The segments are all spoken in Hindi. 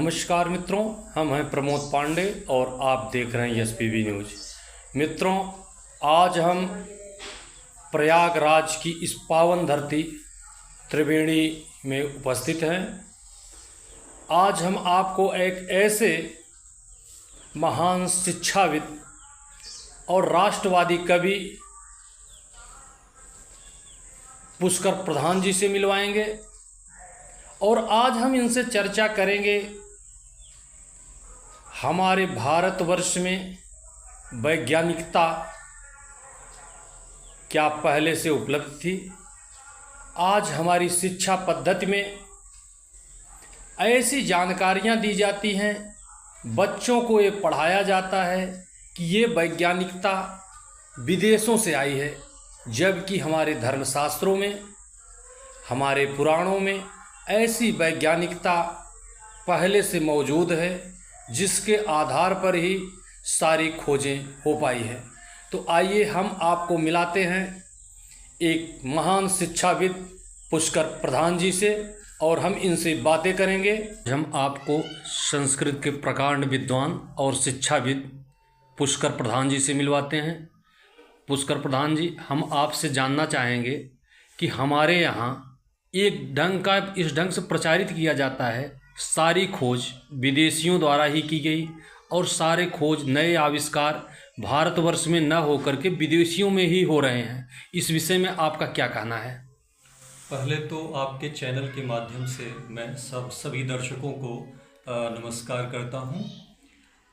नमस्कार मित्रों, हम हैं प्रमोद पांडे और आप देख रहे हैं एसपीवी न्यूज। मित्रों, आज हम प्रयागराज की इस पावन धरती त्रिवेणी में उपस्थित हैं। आज हम आपको एक ऐसे महान शिक्षाविद और राष्ट्रवादी कवि पुष्कर प्रधान जी से मिलवाएंगे और आज हम इनसे चर्चा करेंगे हमारे भारतवर्ष में वैज्ञानिकता क्या पहले से उपलब्ध थी। आज हमारी शिक्षा पद्धति में ऐसी जानकारियां दी जाती हैं, बच्चों को ये पढ़ाया जाता है कि ये वैज्ञानिकता विदेशों से आई है, जबकि हमारे धर्मशास्त्रों में, हमारे पुराणों में ऐसी वैज्ञानिकता पहले से मौजूद है, जिसके आधार पर ही सारी खोजें हो पाई है। तो आइए हम आपको मिलाते हैं एक महान शिक्षाविद पुष्कर प्रधान जी से और हम इनसे बातें करेंगे। हम आपको संस्कृत के प्रकांड विद्वान और शिक्षाविद पुष्कर प्रधान जी से मिलवाते हैं। पुष्कर प्रधान जी, हम आपसे जानना चाहेंगे कि हमारे यहाँ इस ढंग से प्रचारित किया जाता है, सारी खोज विदेशियों द्वारा ही की गई और सारे खोज नए आविष्कार भारतवर्ष में न होकर के विदेशियों में ही हो रहे हैं। इस विषय में आपका क्या कहना है? पहले तो आपके चैनल के माध्यम से मैं सभी दर्शकों को नमस्कार करता हूं।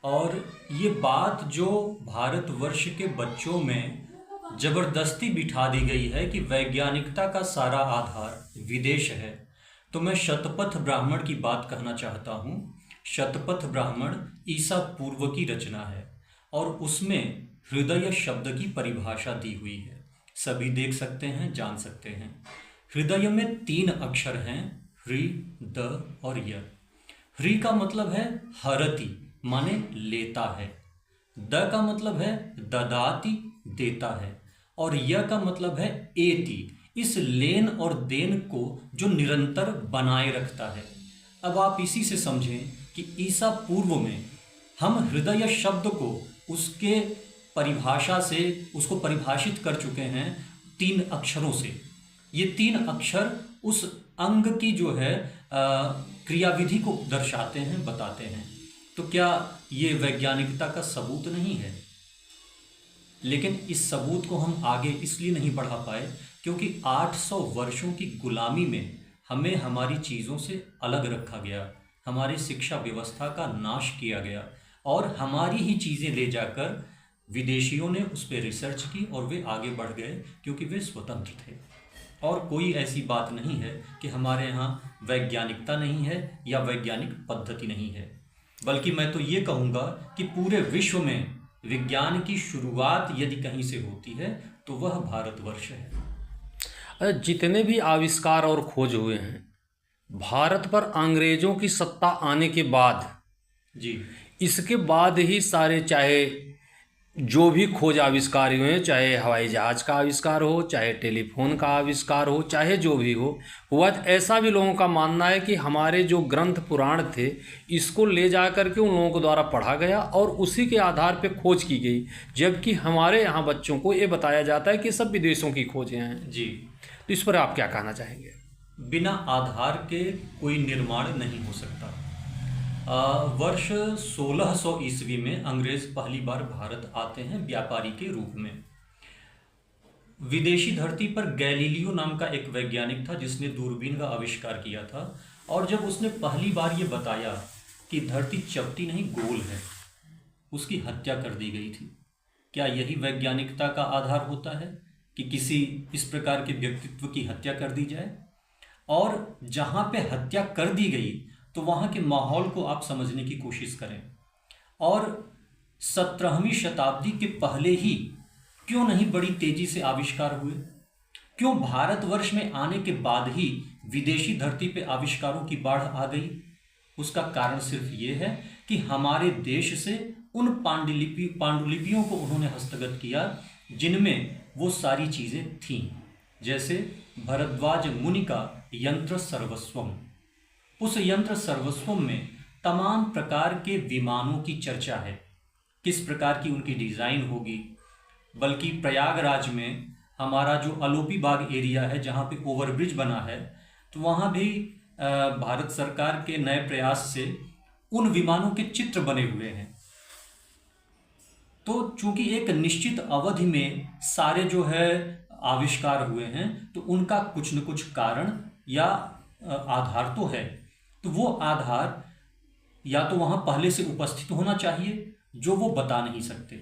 और ये बात जो भारतवर्ष के बच्चों में जबरदस्ती बिठा दी गई है कि वैज्ञानिकता का सारा आधार विदेश है, तो मैं शतपथ ब्राह्मण की बात कहना चाहता हूँ। शतपथ ब्राह्मण ईसा पूर्व की रचना है और उसमें हृदय शब्द की परिभाषा दी हुई है। सभी देख सकते हैं, जान सकते हैं। हृदय में 3 अक्षर हैं, ह्री, द और य। ह्री का मतलब है हरति, माने लेता है। द का मतलब है ददाति, देता है। और य का मतलब है एति, इस लेन और देन को जो निरंतर बनाए रखता है। अब आप इसी से समझें कि ईसा पूर्व में हम हृदय शब्द को उसके परिभाषा से उसको परिभाषित कर चुके हैं 3 अक्षरों से। ये 3 अक्षर उस अंग की जो है क्रियाविधि को दर्शाते हैं, बताते हैं। तो क्या ये वैज्ञानिकता का सबूत नहीं है? लेकिन इस सबूत को हम आगे इसलिए नहीं बढ़ा पाए क्योंकि 800 वर्षों की गुलामी में हमें हमारी चीज़ों से अलग रखा गया, हमारी शिक्षा व्यवस्था का नाश किया गया और हमारी ही चीज़ें ले जाकर विदेशियों ने उस पर रिसर्च की और वे आगे बढ़ गए क्योंकि वे स्वतंत्र थे। और कोई ऐसी बात नहीं है कि हमारे यहाँ वैज्ञानिकता नहीं है या वैज्ञानिक पद्धति नहीं है, बल्कि मैं तो ये कहूँगा कि पूरे विश्व में विज्ञान की शुरुआत यदि कहीं से होती है तो वह भारतवर्ष है। जितने भी आविष्कार और खोज हुए हैं, भारत पर अंग्रेजों की सत्ता आने के बाद जी, इसके बाद ही सारे, चाहे जो भी खोज आविष्कार हुए हैं, चाहे हवाई जहाज का आविष्कार हो, चाहे टेलीफोन का आविष्कार हो, चाहे जो भी हो हुआ। ऐसा भी लोगों का मानना है कि हमारे जो ग्रंथ पुराण थे, इसको ले जा कर के उन लोगों को द्वारा पढ़ा गया और उसी के आधार पे खोज की गई, जबकि हमारे यहाँ बच्चों को ये बताया जाता है कि सब विदेशों की खोजें हैं। जी, तो इस पर आप क्या कहना चाहेंगे? बिना आधार के कोई निर्माण नहीं हो सकता। वर्ष 1600 ईस्वी में अंग्रेज पहली बार भारत आते हैं व्यापारी के रूप में। विदेशी धरती पर गैलीलियो नाम का एक वैज्ञानिक था जिसने दूरबीन का आविष्कार किया था। और जब उसने पहली बार ये बताया कि धरती चपटी नहीं गोल है, उसकी हत्या कर दी गई थी। क्या यही वैज्ञानिकता का आधार होता है कि किसी इस प्रकार के व्यक्तित्व की हत्या कर दी जाए? और जहाँ पे हत्या कर दी गई तो वहाँ के माहौल को आप समझने की कोशिश करें। और 17वीं शताब्दी के पहले ही क्यों नहीं बड़ी तेजी से आविष्कार हुए? क्यों भारतवर्ष में आने के बाद ही विदेशी धरती पे आविष्कारों की बाढ़ आ गई? उसका कारण सिर्फ ये है कि हमारे देश से उन पांडुलिपियों को उन्होंने हस्तगत किया जिनमें वो सारी चीज़ें थीं। जैसे भरद्वाज मुनि का यंत्र सर्वस्वम, उस यंत्र सर्वस्वम में तमाम प्रकार के विमानों की चर्चा है, किस प्रकार की उनकी डिज़ाइन होगी। बल्कि प्रयागराज में हमारा जो अलोपी बाग एरिया है, जहाँ पे ओवरब्रिज बना है, तो वहाँ भी भारत सरकार के नए प्रयास से उन विमानों के चित्र बने हुए हैं। तो चूंकि एक निश्चित अवधि में सारे जो है आविष्कार हुए हैं, तो उनका कुछ न कुछ कारण या आधार तो है। तो वो आधार या तो वहाँ पहले से उपस्थित होना चाहिए, जो वो बता नहीं सकते।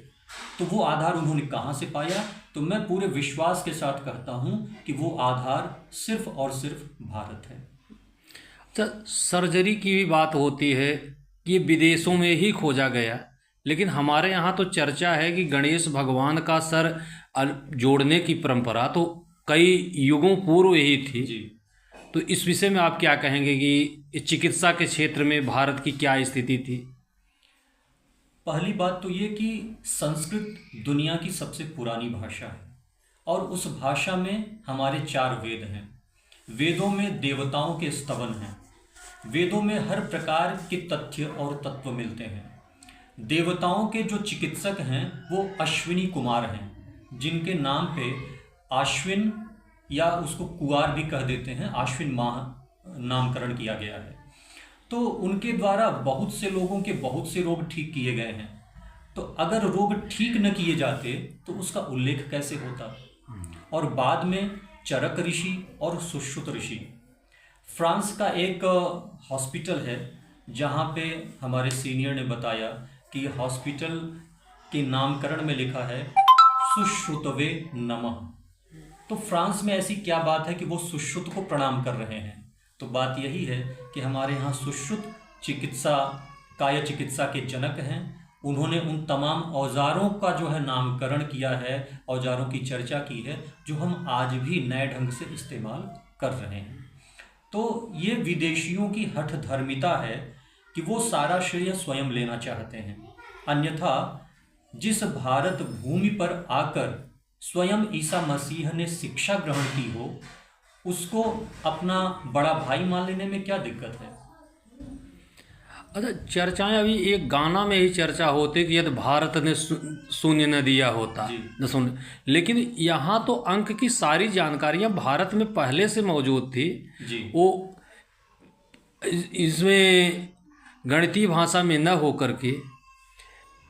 तो वो आधार उन्होंने कहाँ से पाया? तो मैं पूरे विश्वास के साथ कहता हूँ कि वो आधार सिर्फ और सिर्फ भारत है। अच्छा, सर्जरी की भी बात होती है कि ये विदेशों में ही खोजा गया, लेकिन हमारे यहाँ तो चर्चा है कि गणेश भगवान का सर जोड़ने की परंपरा तो कई युगों पूर्व ही थी जी। तो इस विषय में आप क्या कहेंगे कि चिकित्सा के क्षेत्र में भारत की क्या स्थिति थी? पहली बात तो ये कि संस्कृत दुनिया की सबसे पुरानी भाषा है और उस भाषा में हमारे 4 वेद हैं। वेदों में देवताओं के स्तवन हैं। वेदों में हर प्रकार के तथ्य और तत्व मिलते हैं। देवताओं के जो चिकित्सक हैं वो अश्विनी कुमार हैं, जिनके नाम पे आश्विन या उसको कुआर भी कह देते हैं, आश्विन माह नामकरण किया गया है। तो उनके द्वारा बहुत से लोगों के बहुत से रोग ठीक किए गए हैं। तो अगर रोग ठीक न किए जाते तो उसका उल्लेख कैसे होता? और बाद में चरक ऋषि और सुश्रुत ऋषि, फ्रांस का एक हॉस्पिटल है जहाँ पे हमारे सीनियर ने बताया कि हॉस्पिटल के नामकरण में लिखा है सुश्रुतवे नमः। तो फ्रांस में ऐसी क्या बात है कि वो सुश्रुत को प्रणाम कर रहे हैं? तो बात यही है कि हमारे यहाँ सुश्रुत चिकित्सा काय चिकित्सा के जनक हैं। उन्होंने उन तमाम औजारों का जो है नामकरण किया है, औजारों की चर्चा की है, जो हम आज भी नए ढंग से इस्तेमाल कर रहे हैं। तो ये विदेशियों की हठ धर्मिता है कि वो सारा श्रेय स्वयं लेना चाहते हैं। अन्यथा जिस भारत भूमि पर आकर स्वयं ईसा मसीह ने शिक्षा ग्रहण की हो, उसको अपना बड़ा भाई मान लेने में क्या दिक्कत है? अच्छा, चर्चाएं अभी एक गाना में ही चर्चा होती कि यदि भारत ने शून्य न दिया होता न शून्य, लेकिन यहाँ तो अंक की सारी जानकारियाँ भारत में पहले से मौजूद थी जी। वो इसमें गणितीय भाषा में न होकर के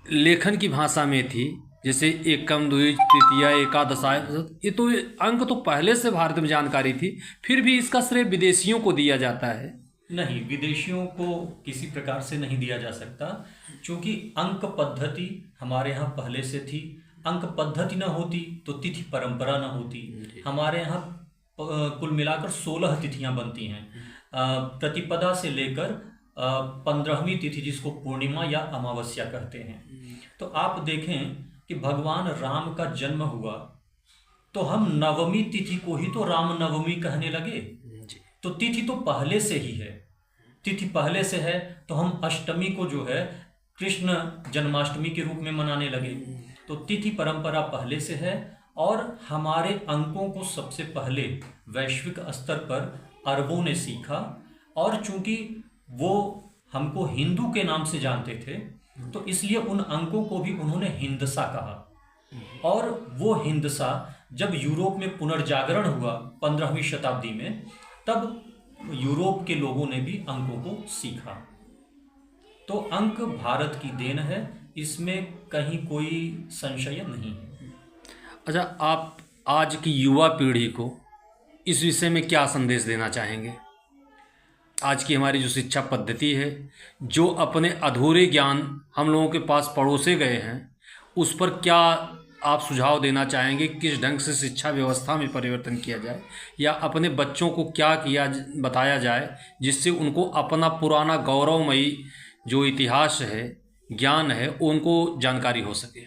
लेखन की भाषा में थी, जैसे एकम द्वि तृतीया एकादशाय। ये तो अंक तो पहले से भारत में जानकारी थी, फिर भी इसका श्रेय विदेशियों को दिया जाता है। नहीं, विदेशियों को किसी प्रकार से नहीं दिया जा सकता, क्योंकि अंक पद्धति हमारे यहाँ पहले से थी। अंक पद्धति न होती तो तिथि परंपरा न होती। हमारे यहाँ कुल मिलाकर 16 तिथियां बनती हैं, प्रतिपदा से लेकर 15वीं तिथि, जिसको पूर्णिमा या अमावस्या कहते हैं। तो आप देखें कि भगवान राम का जन्म हुआ तो हम नवमी तिथि को ही तो राम नवमी कहने लगे। तो तिथि तो पहले से ही है, तिथि पहले से है, तो हम अष्टमी को जो है कृष्ण जन्माष्टमी के रूप में मनाने लगे। तो तिथि परंपरा पहले से है और हमारे अंकों को सबसे पहले वैश्विक स्तर पर अरबों ने सीखा। और चूंकि वो हमको हिंदू के नाम से जानते थे, तो इसलिए उन अंकों को भी उन्होंने हिंदसा कहा। और वो हिंदसा जब यूरोप में पुनर्जागरण हुआ 15वीं शताब्दी में, तब यूरोप के लोगों ने भी अंकों को सीखा। तो अंक भारत की देन है, इसमें कहीं कोई संशय नहीं है। अच्छा, आप आज की युवा पीढ़ी को इस विषय में क्या संदेश देना चाहेंगे? आज की हमारी जो शिक्षा पद्धति है, जो अपने अधूरे ज्ञान हम लोगों के पास परोसे गए हैं, उस पर क्या आप सुझाव देना चाहेंगे? किस ढंग से शिक्षा व्यवस्था में परिवर्तन किया जाए, या अपने बच्चों को क्या बताया जाए जिससे उनको अपना पुराना गौरवमयी जो इतिहास है, ज्ञान है, उनको जानकारी हो सके?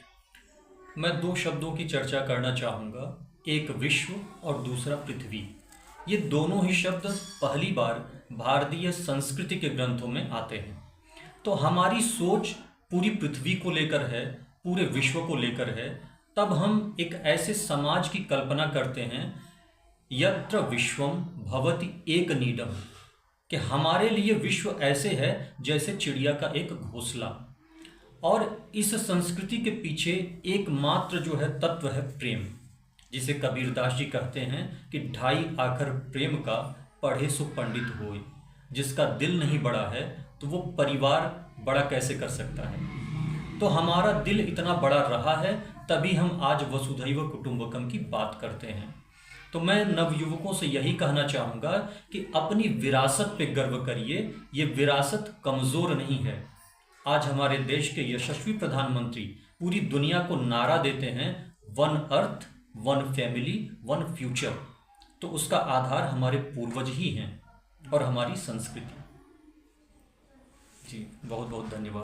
मैं 2 शब्दों की चर्चा करना चाहूँगा, एक विश्व और दूसरा पृथ्वी। ये दोनों ही शब्द पहली बार भारतीय संस्कृति के ग्रंथों में आते हैं। तो हमारी सोच पूरी पृथ्वी को लेकर है, पूरे विश्व को लेकर है। तब हम एक ऐसे समाज की कल्पना करते हैं, यत्र विश्वम भवति एक नीडम, कि हमारे लिए विश्व ऐसे है जैसे चिड़िया का एक घोंसला, और इस संस्कृति के पीछे एकमात्र जो है तत्व है प्रेम, जिसे कबीरदास जी कहते हैं कि ढाई आखर प्रेम का पढ़े सो पंडित होए। जिसका दिल नहीं बड़ा है तो वो परिवार बड़ा कैसे कर सकता है। तो हमारा दिल इतना बड़ा रहा है, तभी हम आज वसुधैव कुटुंबकम की बात करते हैं। तो मैं नवयुवकों से यही कहना चाहूँगा कि अपनी विरासत पे गर्व करिए, ये विरासत कमज़ोर नहीं है। आज हमारे देश के यशस्वी प्रधानमंत्री पूरी दुनिया को नारा देते हैं, one earth, one family, one future. तो उसका आधार हमारे पूर्वज ही हैं और हमारी संस्कृति। जी बहुत बहुत धन्यवाद।